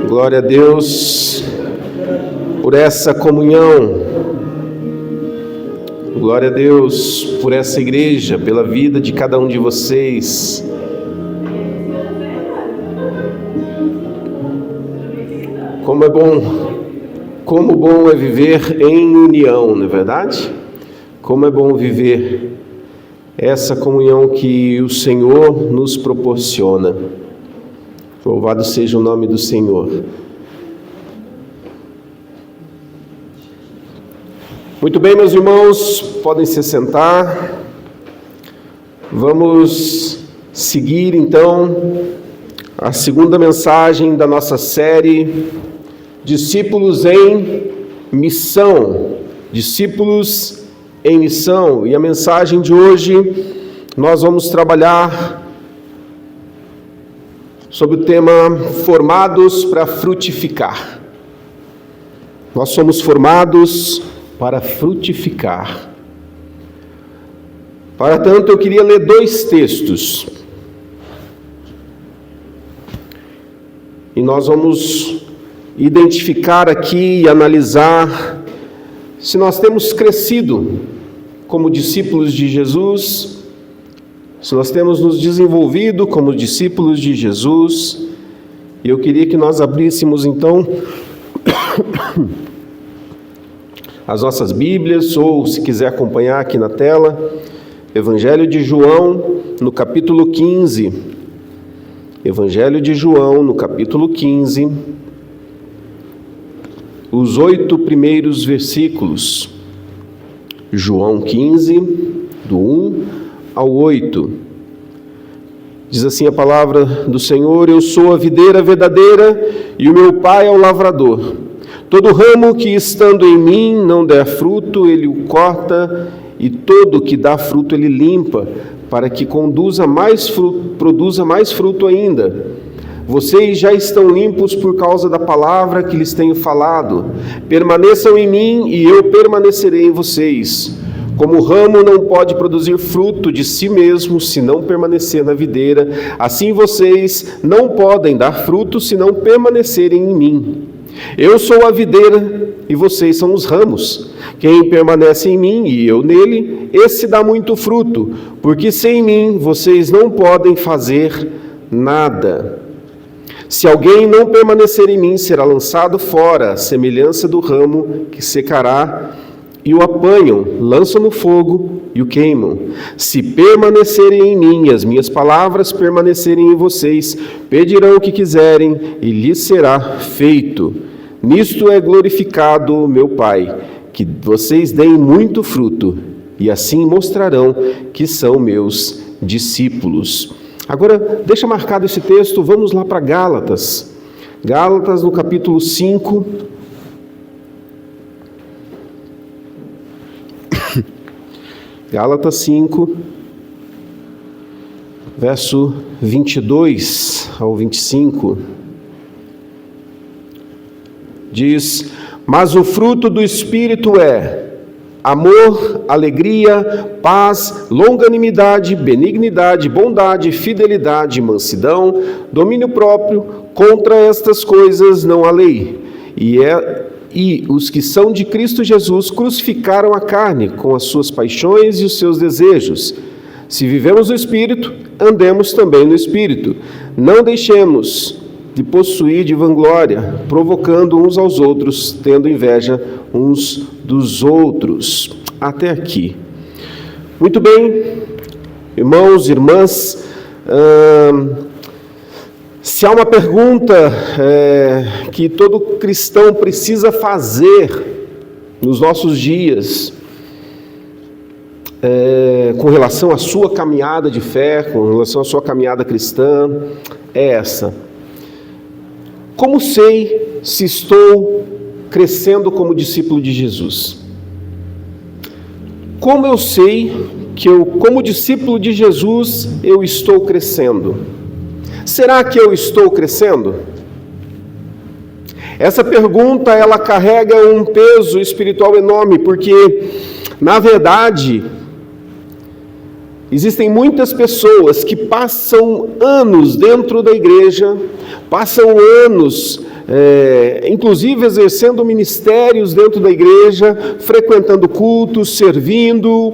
Glória a Deus por essa comunhão. Glória a Deus por essa igreja, pela vida de cada um de vocês. Como bom é viver em união, não é verdade? Como é bom viver essa comunhão que o Senhor nos proporciona. Louvado seja o nome do Senhor. Muito bem, meus irmãos, podem se sentar. Vamos seguir então a segunda mensagem da nossa série Discípulos em Missão. Discípulos em Missão. E a mensagem de hoje nós vamos trabalhar sobre o tema Formados para Frutificar. Nós somos formados para frutificar. Para tanto, eu queria ler dois textos. E nós vamos identificar aqui e analisar se nós temos crescido como discípulos de Jesus, se nós temos nos desenvolvido como discípulos de Jesus. E eu queria que nós abríssemos então as nossas Bíblias, ou se quiser acompanhar aqui na tela, Evangelho de João, no capítulo 15. Evangelho de João, no capítulo 15, os 8 primeiros versículos. João 15, do 1 ao 8. Diz assim a palavra do Senhor: Eu sou a videira verdadeira e o meu Pai é o lavrador. Todo ramo que estando em mim não der fruto, ele o corta, e todo que dá fruto ele limpa, para que produza mais fruto ainda. Vocês já estão limpos por causa da palavra que lhes tenho falado. Permaneçam em mim e eu permanecerei em vocês. Como o ramo não pode produzir fruto de si mesmo se não permanecer na videira, assim vocês não podem dar fruto se não permanecerem em mim. Eu sou a videira e vocês são os ramos. Quem permanece em mim e eu nele, esse dá muito fruto, porque sem mim vocês não podem fazer nada. Se alguém não permanecer em mim, será lançado fora, à semelhança do ramo que secará, e o apanham, lançam no fogo e o queimam. Se permanecerem em mim e as minhas palavras permanecerem em vocês, pedirão o que quiserem e lhes será feito. Nisto é glorificado o meu Pai, que vocês deem muito fruto, e assim mostrarão que são meus discípulos. Agora, deixa marcado esse texto, vamos lá para Gálatas. Gálatas, no capítulo 5. Gálatas 5, verso 22 ao 25. Diz: Mas o fruto do Espírito é amor, alegria, paz, longanimidade, benignidade, bondade, fidelidade, mansidão, domínio próprio. Contra estas coisas não há lei. E os que são de Cristo Jesus crucificaram a carne com as suas paixões e os seus desejos. Se vivemos no Espírito, andemos também no Espírito. Não deixemos de possuir de vanglória, provocando uns aos outros, tendo inveja uns dos outros. Até aqui. Muito bem, irmãos e irmãs, se há uma pergunta que todo cristão precisa fazer nos nossos dias, com relação à sua caminhada de fé, com relação à sua caminhada cristã, é essa: como sei se estou crescendo como discípulo de Jesus? Como eu sei que como discípulo de Jesus, eu estou crescendo? Será que eu estou crescendo? Essa pergunta, ela carrega um peso espiritual enorme, porque, na verdade, existem muitas pessoas que passam anos dentro da igreja, passam anos inclusive exercendo ministérios dentro da igreja, frequentando cultos, servindo,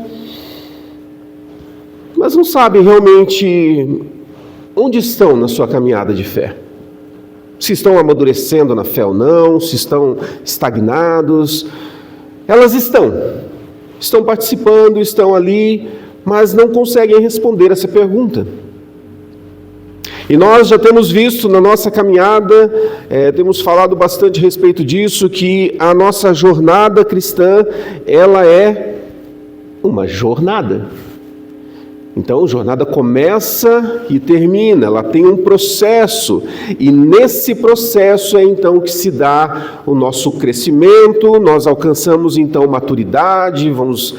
mas não sabem realmente onde estão na sua caminhada de fé. Se estão amadurecendo na fé ou não, se estão estagnados. Elas estão participando, estão ali, mas não conseguem responder essa pergunta. E nós já temos visto na nossa caminhada, temos falado bastante a respeito disso, que a nossa jornada cristã, ela é uma jornada. Então, a jornada começa e termina, ela tem um processo, e nesse processo é então que se dá o nosso crescimento, nós alcançamos então maturidade, vamos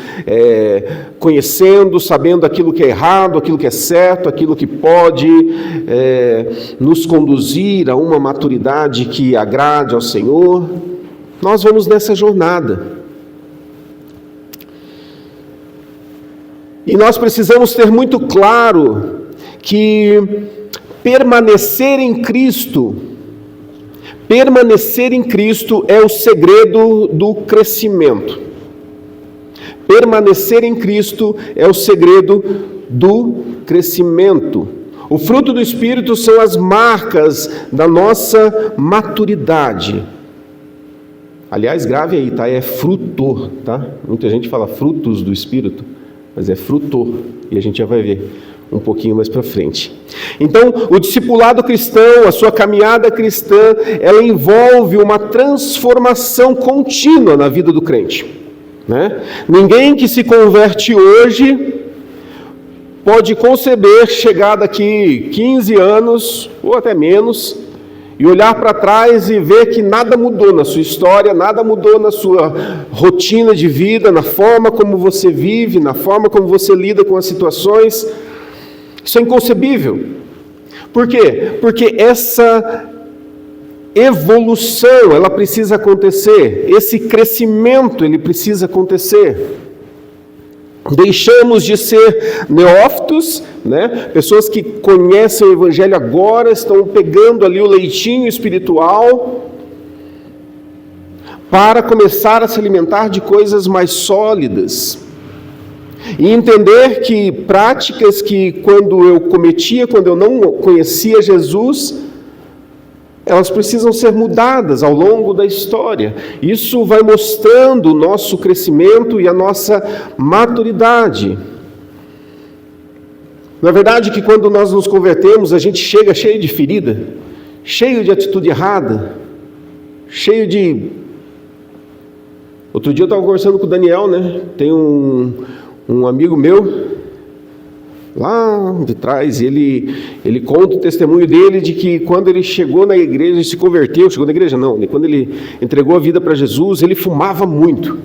conhecendo, sabendo aquilo que é errado, aquilo que é certo, aquilo que pode nos conduzir a uma maturidade que agrade ao Senhor. Nós vamos nessa jornada. E nós precisamos ter muito claro que permanecer em Cristo é o segredo do crescimento. Permanecer em Cristo é o segredo do crescimento. O fruto do Espírito são as marcas da nossa maturidade. Aliás, grave aí, tá? É frutor, tá? Muita gente fala frutos do Espírito, mas é frutor, e a gente já vai ver um pouquinho mais para frente. Então, o discipulado cristão, a sua caminhada cristã, ela envolve uma transformação contínua na vida do crente, né? Ninguém que se converte hoje pode conceber chegar daqui 15 anos, ou até menos, e olhar para trás e ver que nada mudou na sua história, nada mudou na sua rotina de vida, na forma como você vive, na forma como você lida com as situações. Isso é inconcebível. Por quê? Porque essa evolução, ela precisa acontecer, esse crescimento, ele precisa acontecer. Deixamos de ser neófitos, né? Pessoas que conhecem o Evangelho agora, estão pegando ali o leitinho espiritual, para começar a se alimentar de coisas mais sólidas. E entender que práticas que quando eu não conhecia Jesus, elas precisam ser mudadas ao longo da história. Isso vai mostrando o nosso crescimento e a nossa maturidade. Na verdade, que quando nós nos convertemos, a gente chega cheio de ferida, cheio de atitude errada, cheio de... Outro dia eu estava conversando com o Daniel, né? Tem um amigo meu, lá de trás, ele conta o testemunho dele de que quando ele chegou na igreja, se converteu, chegou na igreja não, quando ele entregou a vida para Jesus, ele fumava muito.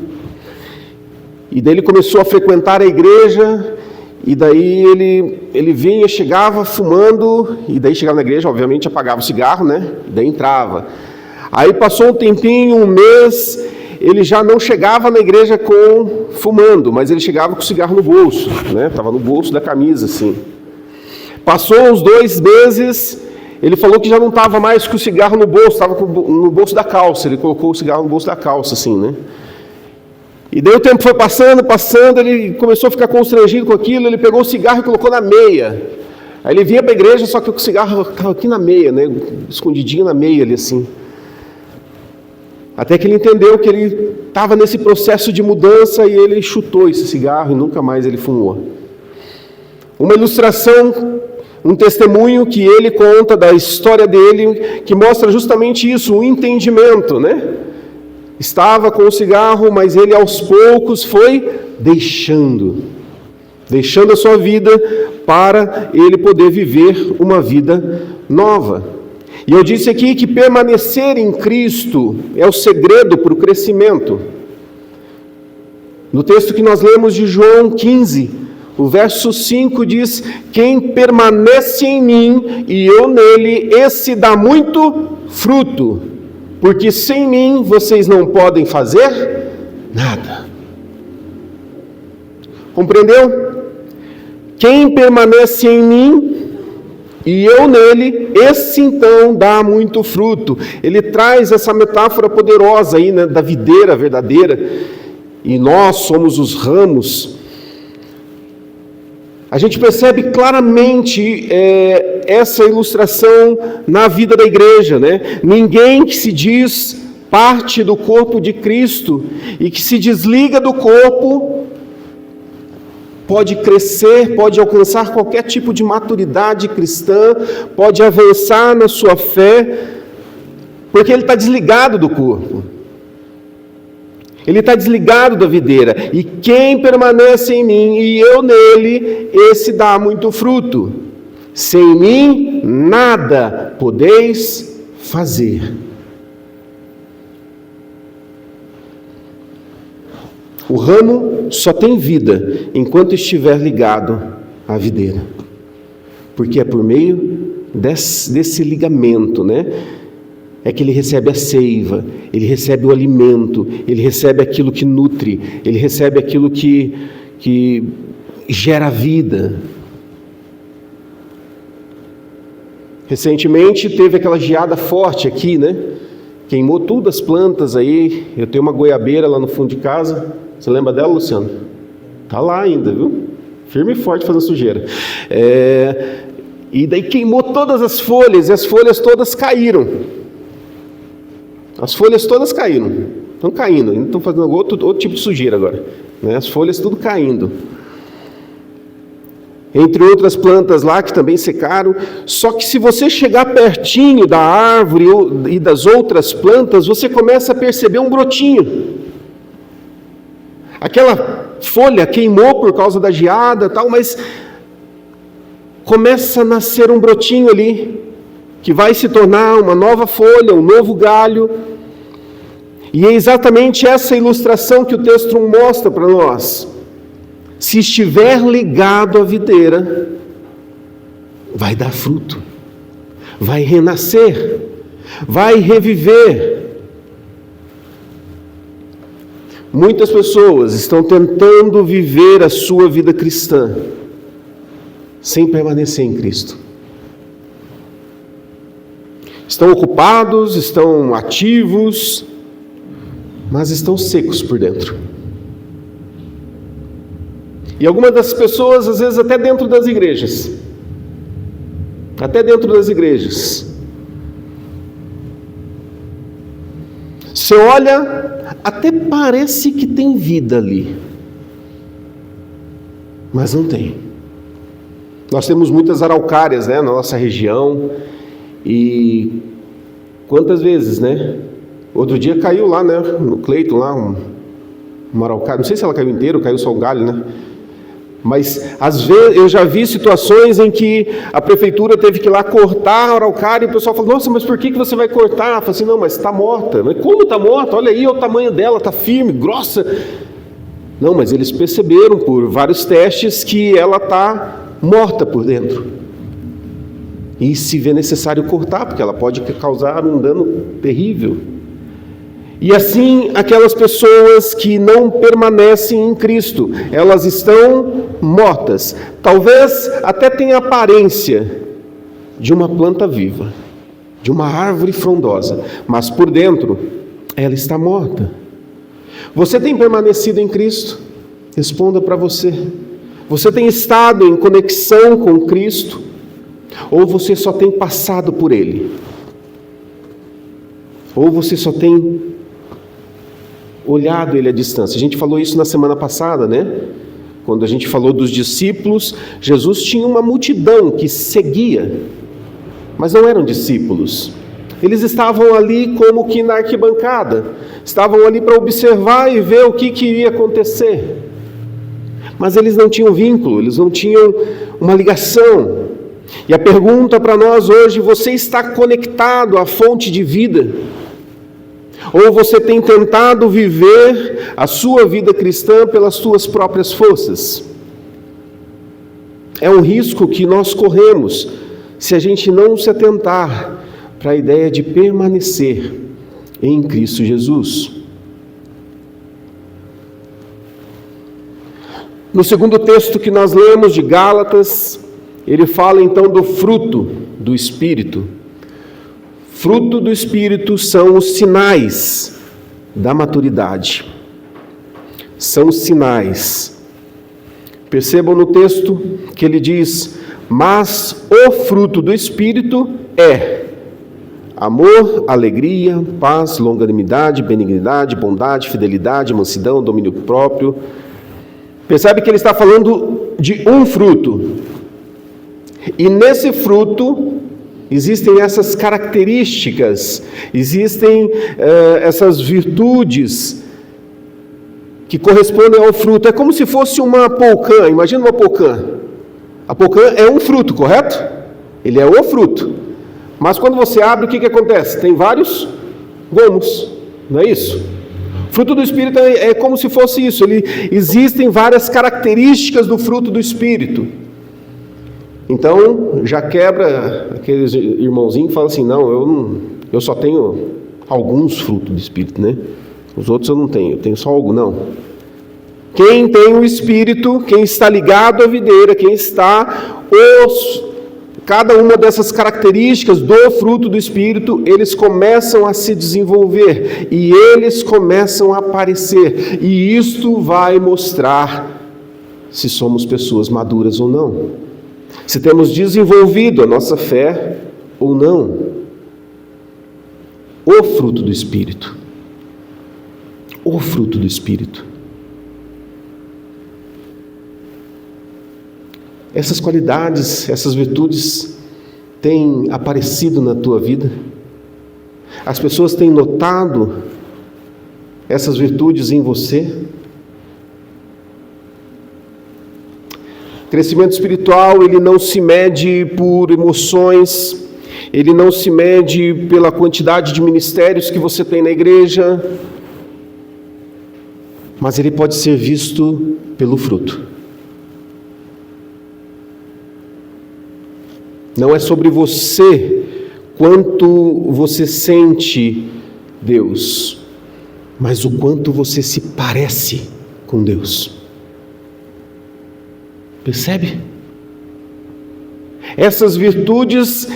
E daí ele começou a frequentar a igreja, e daí ele vinha, chegava fumando, e daí chegava na igreja, obviamente apagava o cigarro, né? E daí entrava. Aí passou um tempinho, um mês, ele já não chegava na igreja fumando, mas ele chegava com o cigarro no bolso, né? Estava no bolso da camisa, assim. Passou uns 2 meses, ele falou que já não estava mais com o cigarro no bolso, estava no bolso da calça, ele colocou o cigarro no bolso da calça, assim, né? E daí o tempo foi passando, ele começou a ficar constrangido com aquilo, ele pegou o cigarro e colocou na meia. Aí ele vinha para a igreja, só que o cigarro estava aqui na meia, né? Escondidinho na meia ali, assim. Até que ele entendeu que ele estava nesse processo de mudança e ele chutou esse cigarro e nunca mais ele fumou. Uma ilustração, um testemunho que ele conta da história dele, que mostra justamente isso, um entendimento, né? Estava com o cigarro, mas ele aos poucos foi deixando a sua vida para ele poder viver uma vida nova. E eu disse aqui que permanecer em Cristo é o segredo para o crescimento. No texto que nós lemos de João 15, o verso 5 diz: quem permanece em mim e eu nele, esse dá muito fruto, porque sem mim vocês não podem fazer nada. Compreendeu? Quem permanece em mim e eu nele, esse então dá muito fruto. Ele traz essa metáfora poderosa aí, né, da videira verdadeira, e nós somos os ramos. A gente percebe claramente essa ilustração na vida da igreja, né? Ninguém que se diz parte do corpo de Cristo e que se desliga do corpo pode crescer, pode alcançar qualquer tipo de maturidade cristã, pode avançar na sua fé, porque ele está desligado do corpo. Ele está desligado da videira. E quem permanece em mim e eu nele, esse dá muito fruto. Sem mim, nada podeis fazer. O ramo só tem vida enquanto estiver ligado à videira. Porque é por meio desse ligamento, né? É que ele recebe a seiva, ele recebe o alimento, ele recebe aquilo que nutre, ele recebe aquilo que gera vida. Recentemente teve aquela geada forte aqui, né? Queimou tudo as plantas aí. Eu tenho uma goiabeira lá no fundo de casa. Você lembra dela, Luciano? Tá lá ainda, viu? Firme e forte fazendo sujeira. E daí queimou todas as folhas, e as folhas todas caíram. As folhas todas caíram. Estão caindo, ainda estão fazendo outro tipo de sujeira agora. Né? As folhas tudo caindo. Entre outras plantas lá que também secaram. Só que se você chegar pertinho da árvore e das outras plantas, você começa a perceber um brotinho. Aquela folha queimou por causa da geada, tal, mas começa a nascer um brotinho ali, que vai se tornar uma nova folha, um novo galho. E é exatamente essa ilustração que o texto mostra para nós. Se estiver ligado à videira, vai dar fruto, vai renascer, vai reviver. Muitas pessoas estão tentando viver a sua vida cristã sem permanecer em Cristo. Estão ocupados, estão ativos, mas estão secos por dentro. E algumas das pessoas, às vezes, até dentro das igrejas. Você olha, até parece que tem vida ali, mas não tem. Nós temos muitas araucárias, né, na nossa região, e quantas vezes, né? Outro dia caiu lá, né, no Cleiton, lá, uma araucária, não sei se ela caiu inteira ou caiu só o galho, né? Mas, às vezes, eu já vi situações em que a prefeitura teve que ir lá cortar a araucária e o pessoal falou, nossa, mas por que você vai cortar? Eu falei assim, não, mas está morta. Mas como está morta? Olha aí o tamanho dela, está firme, grossa. Não, mas eles perceberam por vários testes que ela está morta por dentro. E se vê necessário cortar, porque ela pode causar um dano terrível. E assim, aquelas pessoas que não permanecem em Cristo, elas estão mortas. Talvez até tenha aparência de uma planta viva, de uma árvore frondosa, mas por dentro ela está morta. Você tem permanecido em Cristo? Responda para você. Você tem estado em conexão com Cristo? Ou você só tem passado por Ele? Ou você só tem olhado Ele à distância? A gente falou isso na semana passada, né? Quando a gente falou dos discípulos, Jesus tinha uma multidão que seguia, mas não eram discípulos. Eles estavam ali como que na arquibancada, estavam ali para observar e ver o que iria acontecer. Mas eles não tinham vínculo, eles não tinham uma ligação. E a pergunta para nós hoje, você está conectado à fonte de vida? Ou você tem tentado viver a sua vida cristã pelas suas próprias forças? É um risco que nós corremos se a gente não se atentar para a ideia de permanecer em Cristo Jesus. No segundo texto que nós lemos de Gálatas, ele fala então do fruto do Espírito. Fruto do Espírito são os sinais da maturidade. São os sinais. Percebam no texto que ele diz: mas o fruto do Espírito é amor, alegria, paz, longanimidade, benignidade, bondade, fidelidade, mansidão, domínio próprio. Percebe que ele está falando de um fruto. E nesse fruto existem essas características, existem essas virtudes que correspondem ao fruto. É como se fosse uma polcã. Imagina uma polcã. A polcã é um fruto, correto? Ele é o fruto. Mas quando você abre, o que acontece? Tem vários gomos, não é isso? Fruto do Espírito é como se fosse isso. Existem várias características do fruto do Espírito. Então, já quebra aqueles irmãozinhos que falam assim: não, eu só tenho alguns frutos do Espírito, né? Os outros eu não tenho, eu tenho só alguns. Não. Quem tem o Espírito, quem está ligado à videira, quem está cada uma dessas características do fruto do Espírito, eles começam a se desenvolver e eles começam a aparecer. E isto vai mostrar se somos pessoas maduras ou não, se temos desenvolvido a nossa fé ou não. O fruto do Espírito. O fruto do Espírito. Essas qualidades, essas virtudes têm aparecido na tua vida? As pessoas têm notado essas virtudes em você? Crescimento espiritual, ele não se mede por emoções, ele não se mede pela quantidade de ministérios que você tem na igreja, mas ele pode ser visto pelo fruto. Não é sobre você, quanto você sente Deus, mas o quanto você se parece com Deus. Percebe? Essas virtudes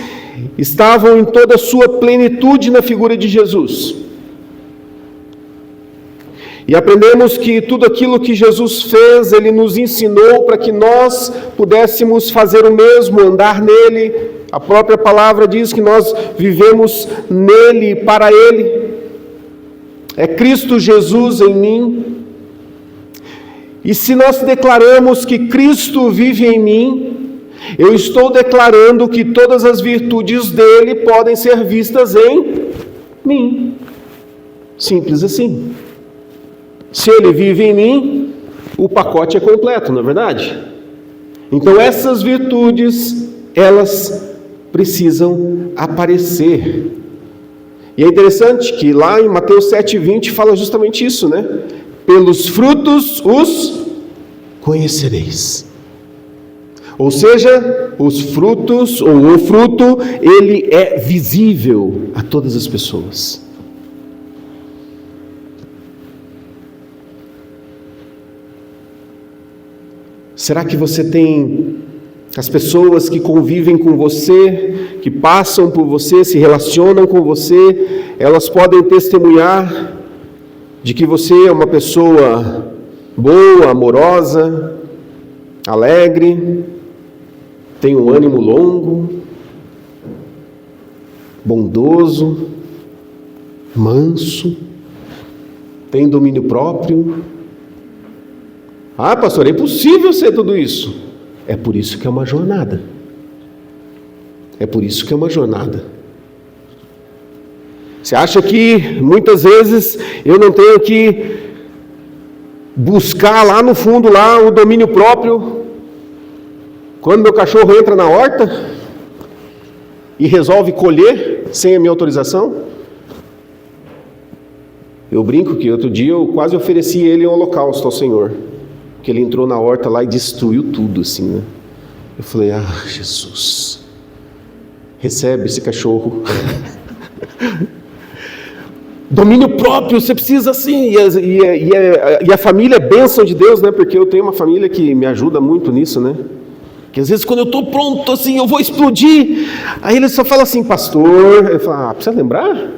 estavam em toda a sua plenitude na figura de Jesus. E aprendemos que tudo aquilo que Jesus fez, Ele nos ensinou para que nós pudéssemos fazer o mesmo, andar nele. A própria palavra diz que nós vivemos nele, para Ele. É Cristo Jesus em mim. E se nós declaramos que Cristo vive em mim, eu estou declarando que todas as virtudes dele podem ser vistas em mim. Simples assim. Se ele vive em mim, o pacote é completo, não é verdade? Então essas virtudes, elas precisam aparecer. E é interessante que lá em Mateus 7,20 fala justamente isso, né? Pelos frutos os conhecereis. Ou seja, os frutos, ou o fruto, ele é visível a todas as pessoas. Será que você tem as pessoas que convivem com você, que passam por você, se relacionam com você, elas podem testemunhar de que você é uma pessoa boa, amorosa, alegre, tem um ânimo longo, bondoso, manso, tem domínio próprio? Ah, pastor, é impossível ser tudo isso. É por isso que é uma jornada. É por isso que é uma jornada. Você acha que muitas vezes eu não tenho que buscar lá no fundo lá o domínio próprio? Quando meu cachorro entra na horta e resolve colher sem a minha autorização? Eu brinco que outro dia eu quase ofereci ele em holocausto ao Senhor. Que ele entrou na horta lá e destruiu tudo, assim, né? Eu falei: ah, Jesus, recebe esse cachorro. Domínio próprio, você precisa assim, e a família é bênção de Deus, né? Porque eu tenho uma família que me ajuda muito nisso, né? Que às vezes quando eu estou pronto assim, eu vou explodir. Aí ele só fala assim, pastor. Eu falo, precisa lembrar?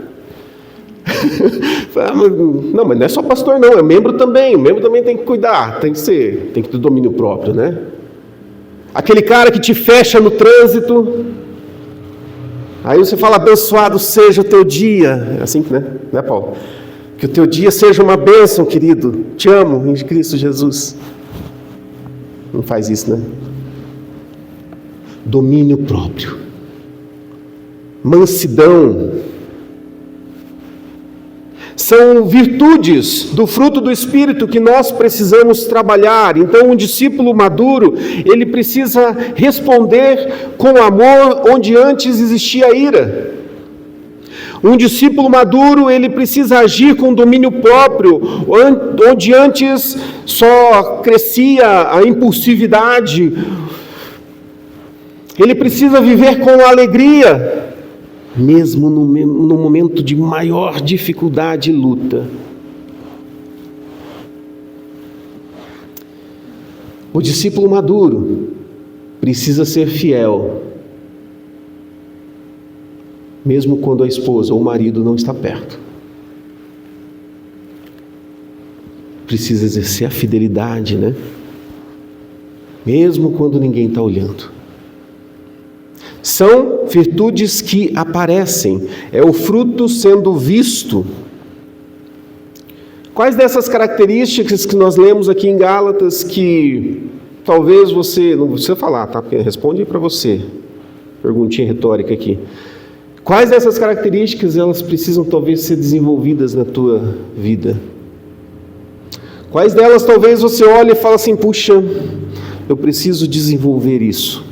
Não, mas não é só pastor não, é membro também. O membro também tem que cuidar, tem que ter domínio próprio, né? Aquele cara que te fecha no trânsito. Aí você fala, abençoado seja o teu dia. É assim que, né, Paulo? Que o teu dia seja uma bênção, querido. Te amo em Cristo Jesus. Não faz isso, né? Domínio próprio. Mansidão. São virtudes do fruto do Espírito que nós precisamos trabalhar. Então, um discípulo maduro, ele precisa responder com amor onde antes existia ira. Um discípulo maduro, ele precisa agir com domínio próprio, onde antes só crescia a impulsividade. Ele precisa viver com alegria, mesmo no momento de maior dificuldade e luta. O discípulo maduro precisa ser fiel, mesmo quando a esposa ou o marido não está perto. Precisa exercer a fidelidade, né? Mesmo quando ninguém está olhando. São virtudes que aparecem, é o fruto sendo visto. Quais dessas características que nós lemos aqui em Gálatas que talvez você, não precisa falar, tá? Responde para você, perguntinha retórica aqui. Quais dessas características elas precisam talvez ser desenvolvidas na tua vida? Quais delas talvez você olhe e fala assim, puxa, eu preciso desenvolver isso.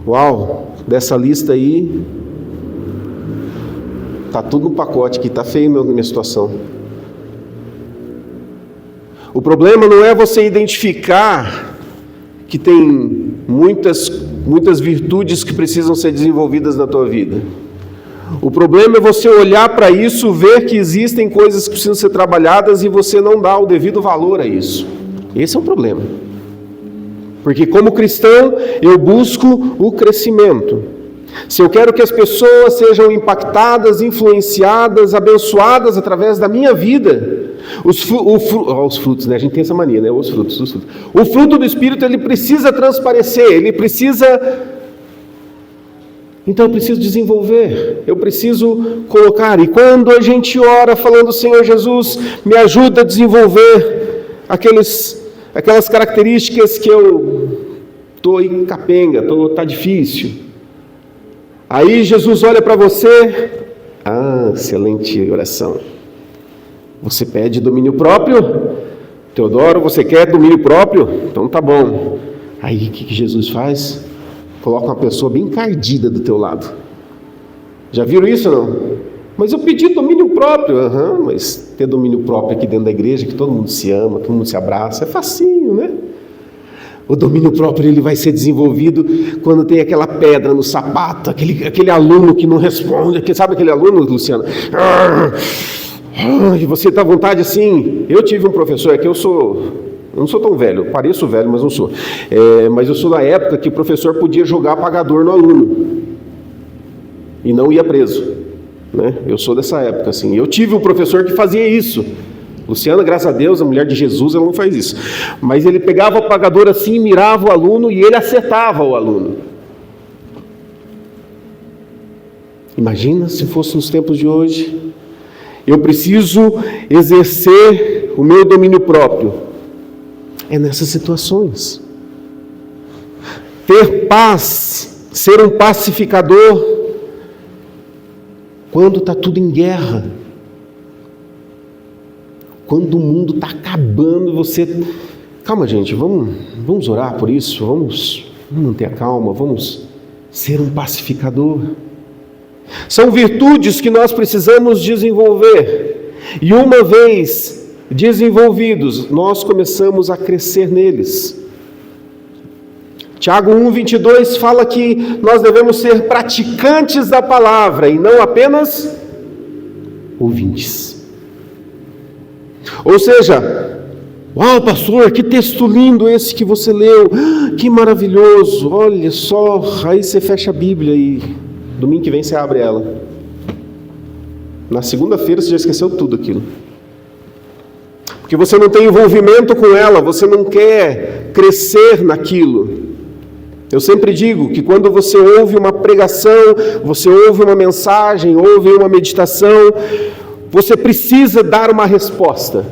Uau, dessa lista aí, tá tudo no pacote aqui, tá feio minha situação. O problema não é você identificar que tem muitas virtudes que precisam ser desenvolvidas na tua vida. O problema é você olhar para isso, ver que existem coisas que precisam ser trabalhadas e você não dá o devido valor a isso. Esse é o problema. Porque como cristão, eu busco o crescimento. Se eu quero que as pessoas sejam impactadas, influenciadas, abençoadas através da minha vida, os frutos, né? A gente tem essa mania, né? Os frutos. O fruto do Espírito, ele precisa transparecer, ele precisa... Então eu preciso desenvolver, eu preciso colocar. E quando a gente ora falando, Senhor Jesus, me ajuda a desenvolver aquelas características que eu estou em capenga, está difícil. Aí Jesus olha para você, excelente oração. Você pede domínio próprio? Teodoro, você quer domínio próprio? Então tá bom. Aí o que Jesus faz? Coloca uma pessoa bem encardida do teu lado. Já viram isso ou não? Mas eu pedi domínio próprio. Mas ter domínio próprio aqui dentro da igreja, que todo mundo se ama, todo mundo se abraça, é facinho, né? O domínio próprio ele vai ser desenvolvido quando tem aquela pedra no sapato, aquele aluno que não responde. Sabe aquele aluno, Luciano? E você está à vontade assim. Eu tive um professor que eu não sou tão velho, pareço velho, mas não sou. Mas eu sou da época que o professor podia jogar apagador no aluno e não ia preso, né? Eu sou dessa época, assim. Eu tive um professor que fazia isso. Luciana, graças a Deus, a mulher de Jesus, ela não faz isso. Mas ele pegava o apagador assim, mirava o aluno e ele acertava o aluno. Imagina se fosse nos tempos de hoje. Eu preciso exercer o meu domínio próprio. É nessas situações. Ter paz, ser um pacificador, quando está tudo em guerra. Quando o mundo está acabando, você... Calma, gente, vamos orar por isso, vamos manter a calma, vamos ser um pacificador. São virtudes que nós precisamos desenvolver. E uma vez desenvolvidos, nós começamos a crescer neles. Tiago 1:22 fala que nós devemos ser praticantes da palavra e não apenas ouvintes. Ou seja, Uau, pastor, que texto lindo esse que você leu, que maravilhoso, olha só. Aí você fecha a Bíblia e domingo que vem você abre ela. Na segunda-feira você já esqueceu tudo aquilo. Porque você não tem envolvimento com ela, você não quer crescer naquilo. Eu sempre digo que quando você ouve uma pregação, você ouve uma mensagem, ouve uma meditação, você precisa dar uma resposta.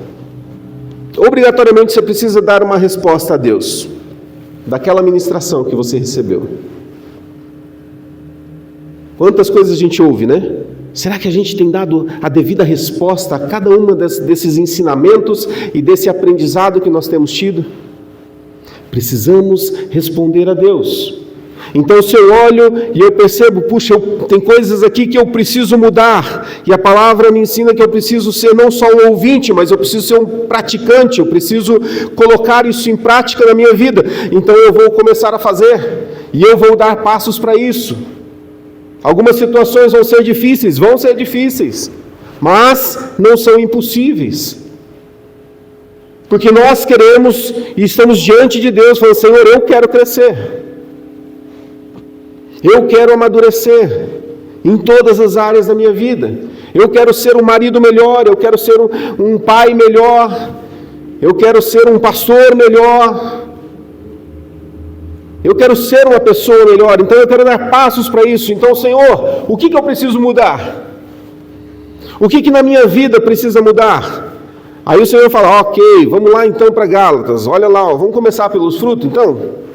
Obrigatoriamente você precisa dar uma resposta a Deus, daquela ministração que você recebeu. Quantas coisas a gente ouve, né? Será que a gente tem dado a devida resposta a cada uma desses ensinamentos e desse aprendizado que nós temos tido? Precisamos responder a Deus. Então, se eu olho e eu percebo, puxa, tem coisas aqui que eu preciso mudar, e a palavra me ensina que eu preciso ser não só um ouvinte, mas eu preciso ser um praticante, eu preciso colocar isso em prática na minha vida. Então eu vou começar a fazer, e eu vou dar passos para isso. Algumas situações vão ser difíceis, mas não são impossíveis. Porque nós queremos e estamos diante de Deus falando, Senhor, eu quero crescer. Eu quero amadurecer em todas as áreas da minha vida. Eu quero ser um marido melhor, eu quero ser um pai melhor, eu quero ser um pastor melhor, eu quero ser uma pessoa melhor, então eu quero dar passos para isso. Então, Senhor, o que eu preciso mudar? O que na minha vida precisa mudar? Aí o Senhor fala, ok, vamos lá então para Gálatas, olha lá, vamos começar pelos frutos então?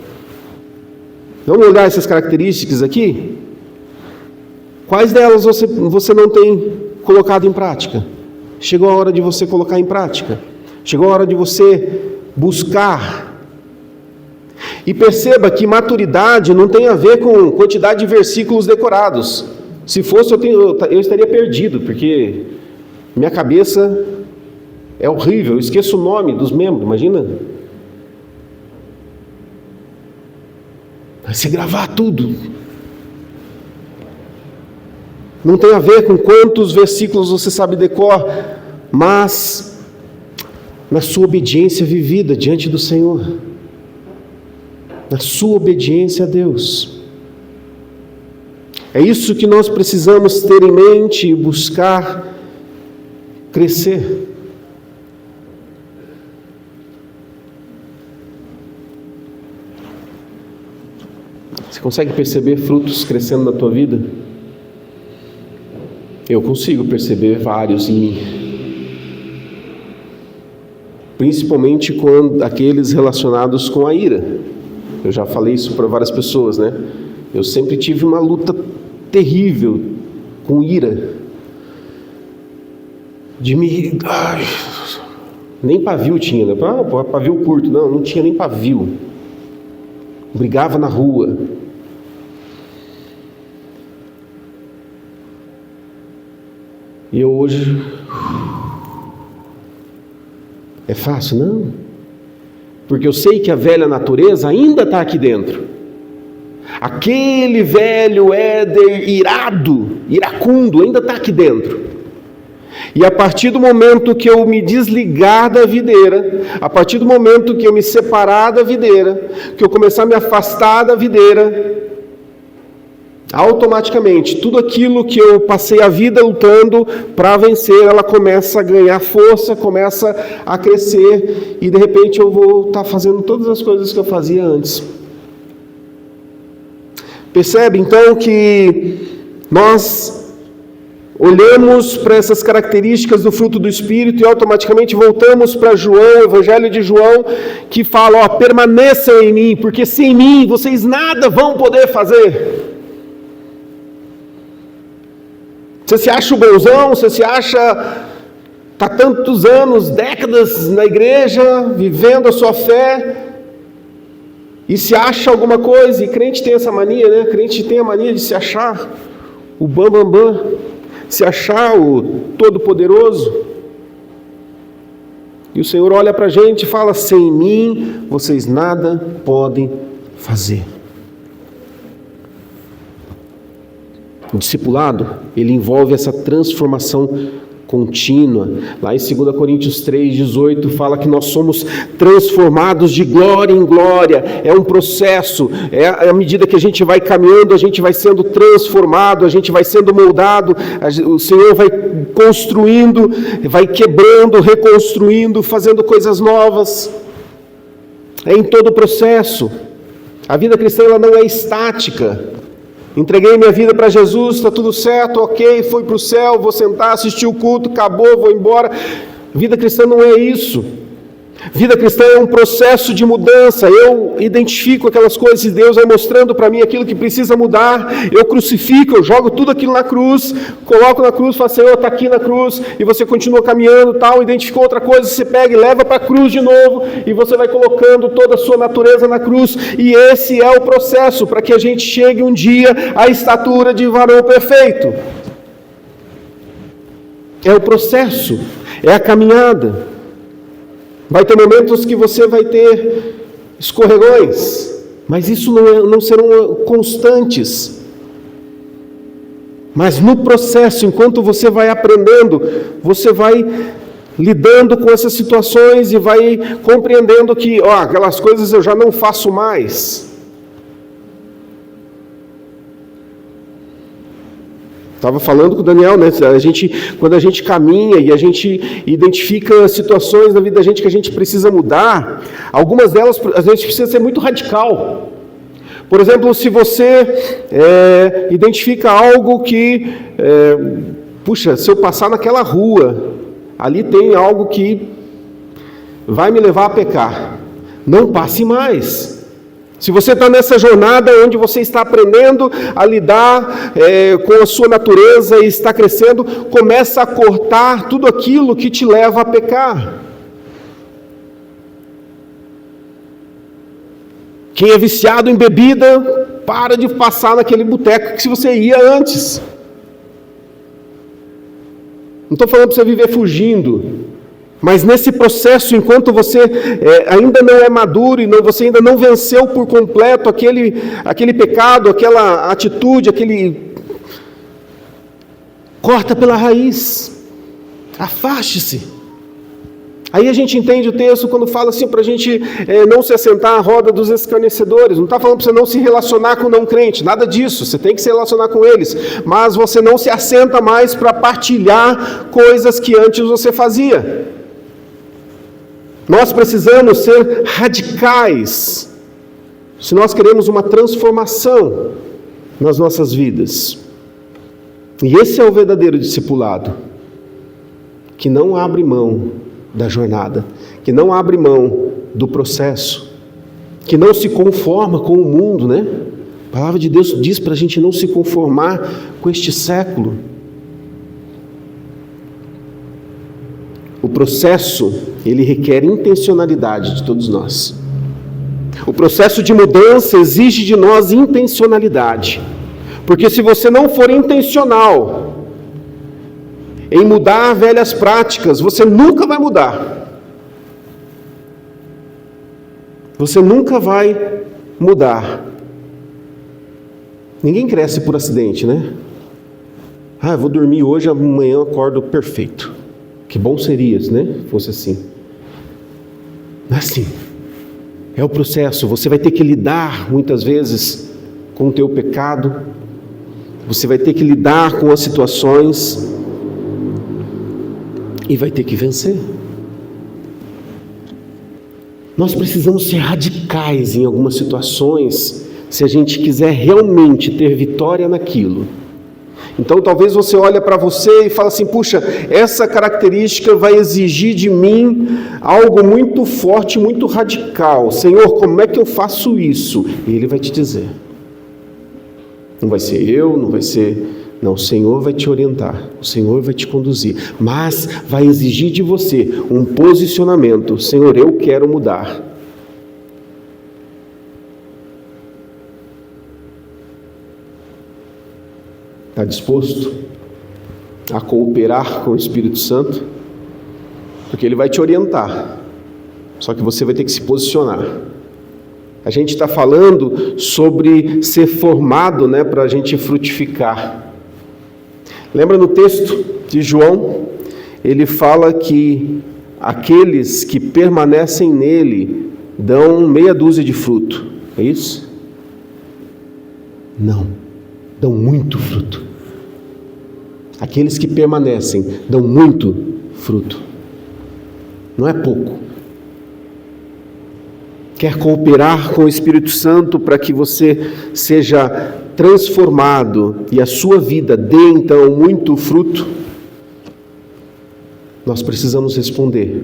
Vamos olhar essas características aqui? Quais delas você não tem colocado em prática? Chegou a hora de você colocar em prática. Chegou a hora de você buscar. E perceba que maturidade não tem a ver com quantidade de versículos decorados. Se fosse, eu estaria perdido, porque minha cabeça é horrível. Eu esqueço o nome dos membros, imagina? Você gravar tudo. Não tem a ver com quantos versículos você sabe decor, mas na sua obediência vivida diante do Senhor. Na sua obediência a Deus. É isso que nós precisamos ter em mente e buscar crescer. Você consegue perceber frutos crescendo na tua vida? Eu consigo perceber vários em mim. Principalmente aqueles relacionados com a ira. Eu já falei isso para várias pessoas, né? Eu sempre tive uma luta terrível com ira. Nem pavio tinha, né? Pavio curto. Não tinha nem pavio. Brigava na rua. E eu hoje... É fácil? Não. Porque eu sei que a velha natureza ainda está aqui dentro. Aquele velho Éder iracundo, ainda está aqui dentro. E a partir do momento que eu me desligar da videira, a partir do momento que eu me separar da videira, que eu começar a me afastar da videira, automaticamente, tudo aquilo que eu passei a vida lutando para vencer, ela começa a ganhar força, começa a crescer, e de repente eu vou estar fazendo todas as coisas que eu fazia antes. Percebe então que nós olhamos para essas características do fruto do Espírito e automaticamente voltamos para João, o Evangelho de João, que fala, permaneçam em mim, porque sem mim vocês nada vão poder fazer. Você se acha o bonzão, você se acha, está tantos anos, décadas na igreja, vivendo a sua fé, e se acha alguma coisa, e crente tem essa mania, né? Crente tem a mania de se achar o bambambam, se achar o todo-poderoso. E o Senhor olha para a gente e fala, sem mim vocês nada podem fazer. O discipulado, ele envolve essa transformação contínua. Lá em 2 Coríntios 3,18 fala que nós somos transformados de glória em glória. É um processo, à medida que a gente vai caminhando, a gente vai sendo transformado, a gente vai sendo moldado, o Senhor vai construindo, vai quebrando, reconstruindo, fazendo coisas novas. É em todo o processo. A vida cristã ela não é estática. Entreguei minha vida para Jesus, está tudo certo, ok, fui para o céu, vou sentar, assistir o culto, acabou, vou embora. Vida cristã não é isso. Vida cristã é um processo de mudança. Eu identifico aquelas coisas e Deus vai mostrando para mim aquilo que precisa mudar. Eu crucifico, eu jogo tudo aquilo na cruz, coloco na cruz, falo, Senhor, está aqui na cruz, e você continua caminhando, tal, identificou outra coisa, você pega e leva para a cruz de novo, e você vai colocando toda a sua natureza na cruz, e esse é o processo para que a gente chegue um dia à estatura de varão perfeito. É o processo, é a caminhada. Vai ter momentos que você vai ter escorregões, mas isso não serão constantes. Mas no processo, enquanto você vai aprendendo, você vai lidando com essas situações e vai compreendendo que, aquelas coisas eu já não faço mais. Estava falando com o Daniel, né? Quando a gente caminha e a gente identifica situações na vida da gente que a gente precisa mudar, algumas delas a gente precisa ser muito radical. Por exemplo, se você identifica algo que, se eu passar naquela rua, ali tem algo que vai me levar a pecar. Não passe mais. Se você está nessa jornada onde você está aprendendo a lidar com a sua natureza e está crescendo, começa a cortar tudo aquilo que te leva a pecar. Quem é viciado em bebida, para de passar naquele boteco que se você ia antes. Não estou falando para você viver fugindo. Mas nesse processo, enquanto você ainda não é maduro e você ainda não venceu por completo aquele pecado, aquela atitude, corta pela raiz, afaste-se. Aí a gente entende o texto quando fala assim para a gente não se assentar à roda dos escarnecedores. Não está falando para você não se relacionar com não crente, nada disso, você tem que se relacionar com eles. Mas você não se assenta mais para partilhar coisas que antes você fazia. Nós precisamos ser radicais se nós queremos uma transformação nas nossas vidas. E esse é o verdadeiro discipulado, que não abre mão da jornada, que não abre mão do processo, que não se conforma com o mundo, né? A palavra de Deus diz para a gente não se conformar com este século. O processo, ele requer intencionalidade de todos nós. O processo de mudança exige de nós intencionalidade. Porque se você não for intencional em mudar velhas práticas, você nunca vai mudar. Você nunca vai mudar. Ninguém cresce por acidente, né? Eu vou dormir hoje, amanhã eu acordo perfeito. Que bom seria, né? Fosse assim. Não é assim. É o processo. Você vai ter que lidar, muitas vezes, com o teu pecado. Você vai ter que lidar com as situações. E vai ter que vencer. Nós precisamos ser radicais em algumas situações, se a gente quiser realmente ter vitória naquilo. Então talvez você olhe para você e fale assim, puxa, essa característica vai exigir de mim algo muito forte, muito radical. Senhor, como é que eu faço isso? E Ele vai te dizer. Não vai ser eu, não vai ser... Não, o Senhor vai te orientar, o Senhor vai te conduzir, mas vai exigir de você um posicionamento. Senhor, eu quero mudar. Está disposto a cooperar com o Espírito Santo? Porque Ele vai te orientar, só que você vai ter que se posicionar. A gente está falando sobre ser formado, para a gente frutificar. Lembra no texto de João, ele fala que aqueles que permanecem nele dão meia dúzia de fruto. É isso? Não, dão muito fruto. Aqueles que permanecem dão muito fruto. Não é pouco. Quer cooperar com o Espírito Santo para que você seja transformado e a sua vida dê então muito fruto? Nós precisamos responder.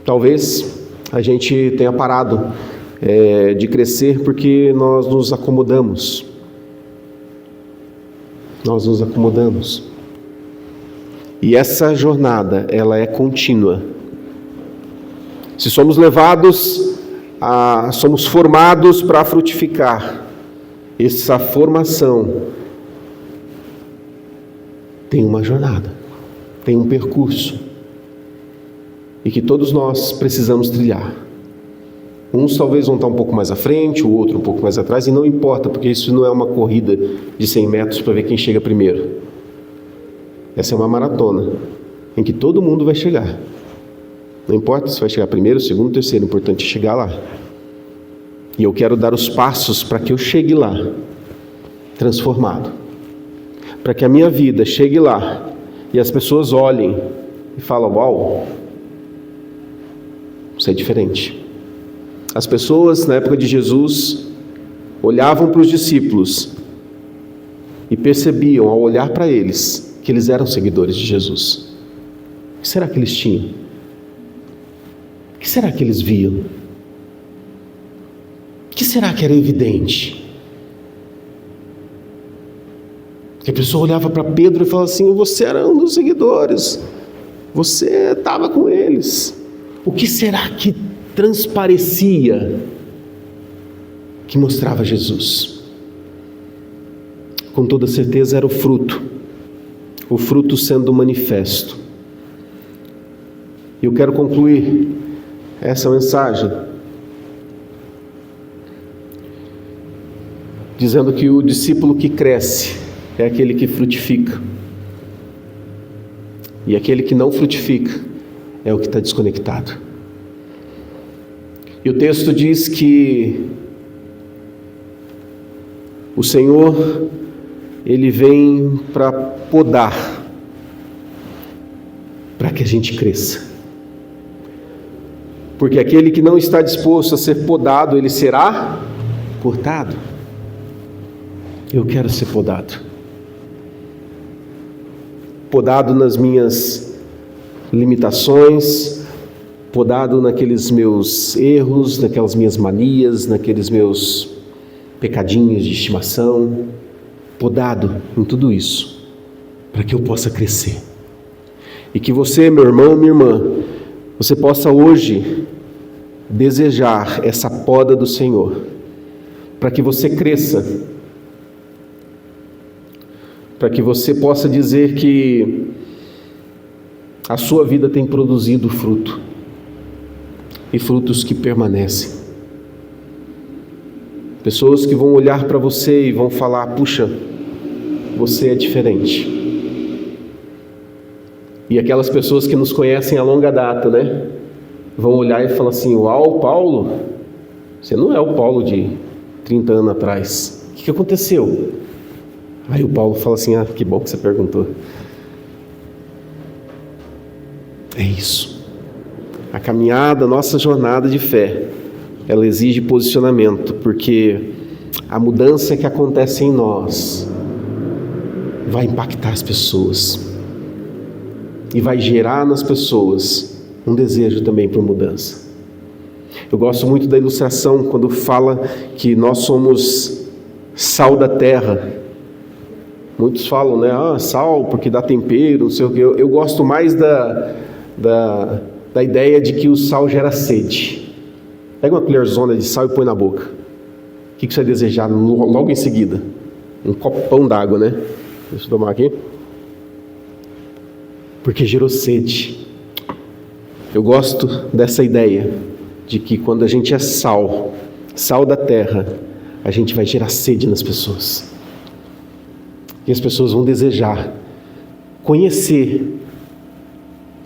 Talvez a gente tenha parado de crescer porque nós nos acomodamos. Nós nos acomodamos. E essa jornada, ela é contínua. Se somos somos formados para frutificar, essa formação tem uma jornada, tem um percurso, e que todos nós precisamos trilhar. Uns talvez vão estar um pouco mais à frente, o outro um pouco mais atrás, e não importa, porque isso não é uma corrida de 100 metros para ver quem chega primeiro. Essa é uma maratona, em que todo mundo vai chegar. Não importa se vai chegar primeiro, segundo, terceiro, o importante é chegar lá. E eu quero dar os passos para que eu chegue lá, transformado. Para que a minha vida chegue lá, e as pessoas olhem e falem: uau, isso é diferente. As pessoas, na época de Jesus, olhavam para os discípulos e percebiam, ao olhar para eles, que eles eram seguidores de Jesus. O que será que eles tinham? O que será que eles viam? O que será que era evidente? Que a pessoa olhava para Pedro e falava assim: você era um dos seguidores, você estava com eles. O que será que transparecia, que mostrava Jesus? Com toda certeza era o fruto sendo manifesto. E eu quero concluir essa mensagem dizendo que o discípulo que cresce é aquele que frutifica, e aquele que não frutifica é o que está desconectado. E o texto diz que o Senhor, Ele vem para podar, para que a gente cresça. Porque aquele que não está disposto a ser podado, ele será cortado. Eu quero ser podado. Podado nas minhas limitações, podado naqueles meus erros, naquelas minhas manias, naqueles meus pecadinhos de estimação. Podado em tudo isso, para que eu possa crescer. E que você, meu irmão, minha irmã, você possa hoje desejar essa poda do Senhor, para que você cresça, para que você possa dizer que a sua vida tem produzido fruto, e frutos que permanecem. Pessoas que vão olhar para você e vão falar: puxa, você é diferente. E aquelas pessoas que nos conhecem a longa data, né? Vão olhar e falar assim: uau, Paulo, você não é o Paulo de 30 anos atrás. O que aconteceu? Aí o Paulo fala assim: que bom que você perguntou. É isso. A caminhada, a nossa jornada de fé, ela exige posicionamento, porque a mudança que acontece em nós vai impactar as pessoas e vai gerar nas pessoas um desejo também por mudança. Eu gosto muito da ilustração quando fala que nós somos sal da terra. Muitos falam, né? Sal porque dá tempero, não sei o que. Eu gosto mais da ideia de que o sal gera sede. Pega uma colherzona de sal e põe na boca. O que você vai desejar logo em seguida? Um copão d'água, né? Deixa eu tomar aqui. Porque gerou sede. Eu gosto dessa ideia de que quando a gente é sal da terra, a gente vai gerar sede nas pessoas. E as pessoas vão desejar conhecer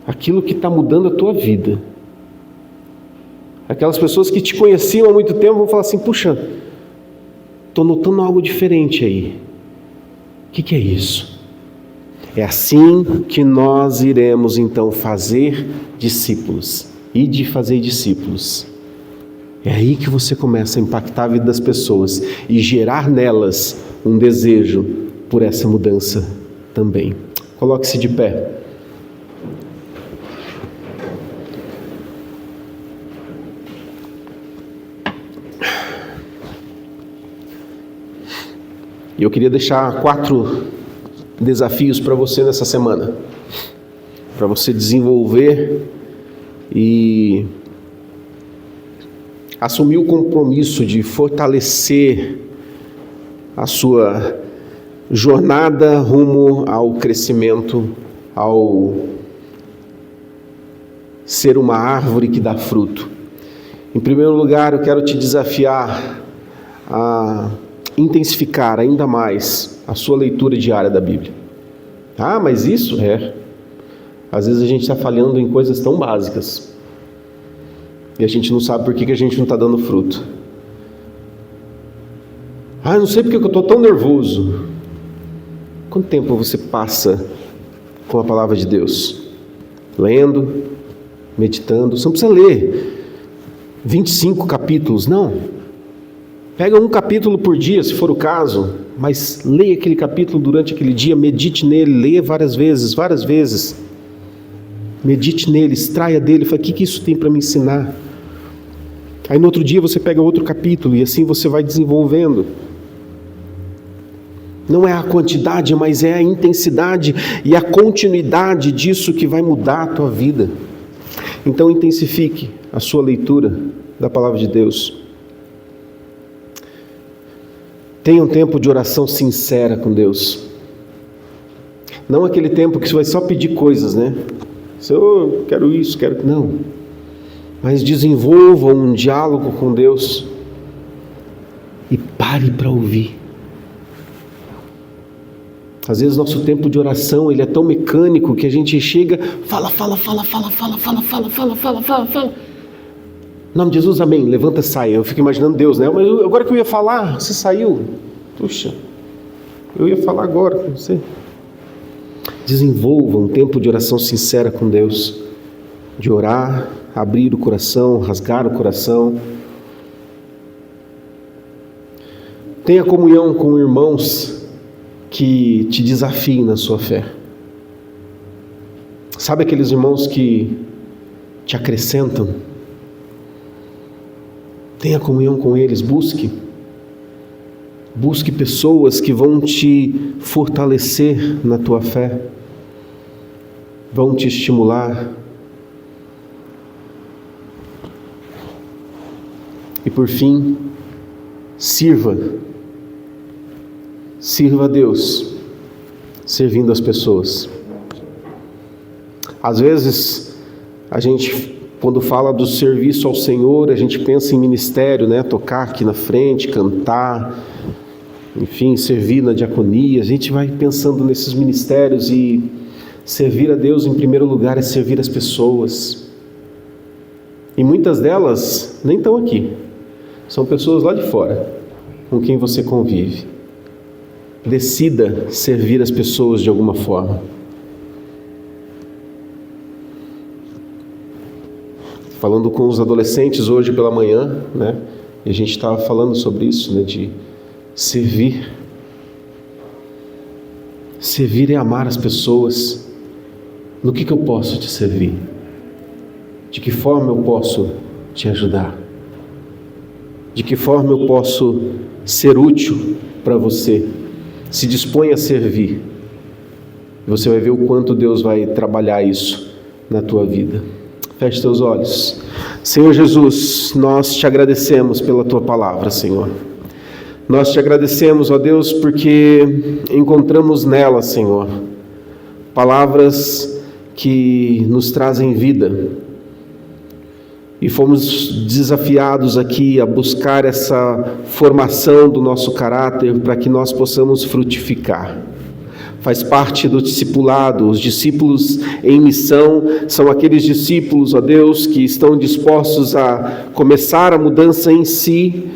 aquilo que está mudando a tua vida. Aquelas pessoas que te conheciam há muito tempo vão falar assim: puxa, estou notando algo diferente aí. O que é isso? É assim que nós iremos então fazer discípulos. E de fazer discípulos. É aí que você começa a impactar a vida das pessoas e gerar nelas um desejo por essa mudança também. Coloque-se de pé. E eu queria deixar 4 desafios para você nessa semana, para você desenvolver e assumir o compromisso de fortalecer a sua jornada rumo ao crescimento, ao ser uma árvore que dá fruto. Em primeiro lugar, eu quero te desafiar a intensificar ainda mais a sua leitura diária da Bíblia. Ah, mas isso às vezes a gente está falhando em coisas tão básicas e a gente não sabe por que a gente não está dando fruto. Ah, não sei porque eu estou tão nervoso. Quanto tempo você passa com a palavra de Deus? Lendo, meditando. Você não precisa ler 25 capítulos, não. Pega um capítulo por dia, se for o caso, mas leia aquele capítulo durante aquele dia, medite nele, leia várias vezes. Medite nele, extraia dele, fala: o que isso tem para me ensinar? Aí no outro dia você pega outro capítulo e assim você vai desenvolvendo. Não é a quantidade, mas é a intensidade e a continuidade disso que vai mudar a tua vida. Então intensifique a sua leitura da palavra de Deus. Tenha um tempo de oração sincera com Deus. Não aquele tempo que você vai só pedir coisas, né? Senhor, quero isso, quero... Não. Mas desenvolva um diálogo com Deus e pare para ouvir. Às vezes nosso tempo de oração ele é tão mecânico que a gente chega, fala. Em nome de Jesus, amém. Levanta e sai. Eu fico imaginando Deus, né? Mas agora que eu ia falar, você saiu. Puxa, eu ia falar agora com você. Desenvolva um tempo de oração sincera com Deus. De orar, abrir o coração, rasgar o coração. Tenha comunhão com irmãos que te desafiem na sua fé. Sabe aqueles irmãos que te acrescentam? Tenha comunhão com eles, busque pessoas que vão te fortalecer na tua fé, vão te estimular. E por fim, sirva a Deus, servindo as pessoas. Às vezes, a gente, quando fala do serviço ao Senhor, a gente pensa em ministério, né? Tocar aqui na frente, cantar, enfim, servir na diaconia. A gente vai pensando nesses ministérios e servir a Deus em primeiro lugar é servir as pessoas. E muitas delas nem estão aqui. São pessoas lá de fora, com quem você convive. Decida servir as pessoas de alguma forma. Falando com os adolescentes hoje pela manhã, né? E a gente estava falando sobre isso, né? De servir. Servir é amar as pessoas. No que eu posso te servir? De que forma eu posso te ajudar? De que forma eu posso ser útil para você? Se dispõe a servir. Você vai ver o quanto Deus vai trabalhar isso na tua vida. Feche teus olhos. Senhor Jesus, nós te agradecemos pela tua palavra, Senhor. Nós te agradecemos, ó Deus, porque encontramos nela, Senhor, palavras que nos trazem vida. E fomos desafiados aqui a buscar essa formação do nosso caráter para que nós possamos frutificar. faz parte do discipulado. Os discípulos em missão são aqueles discípulos, ó Deus, que estão dispostos a começar a mudança em si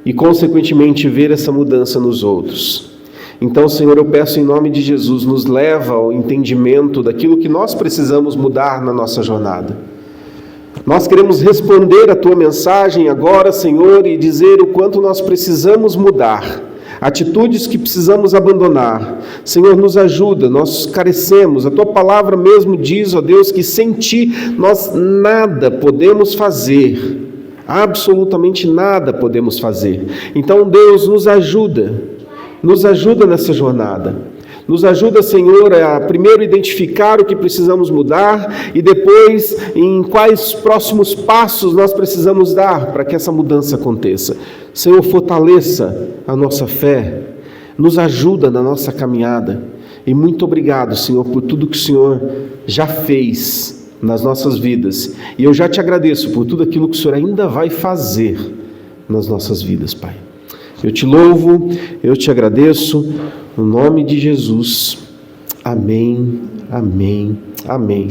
e, consequentemente, ver essa mudança nos outros. Então, Senhor, eu peço em nome de Jesus, nos leva ao entendimento daquilo que nós precisamos mudar na nossa jornada. Nós queremos responder a Tua mensagem agora, Senhor, e dizer o quanto nós precisamos mudar, atitudes que precisamos abandonar. Senhor, nos ajuda, nós carecemos. A Tua palavra mesmo diz, ó Deus, que sem Ti nós nada podemos fazer, absolutamente nada podemos fazer. Então, Deus, nos ajuda nessa jornada. Nos ajuda, Senhor, a primeiro identificar o que precisamos mudar e depois em quais próximos passos nós precisamos dar para que essa mudança aconteça. Senhor, fortaleça a nossa fé, nos ajuda na nossa caminhada. E muito obrigado, Senhor, por tudo que o Senhor já fez nas nossas vidas. E eu já te agradeço por tudo aquilo que o Senhor ainda vai fazer nas nossas vidas, Pai. Eu te louvo, eu te agradeço, no nome de Jesus. Amém, amém, amém.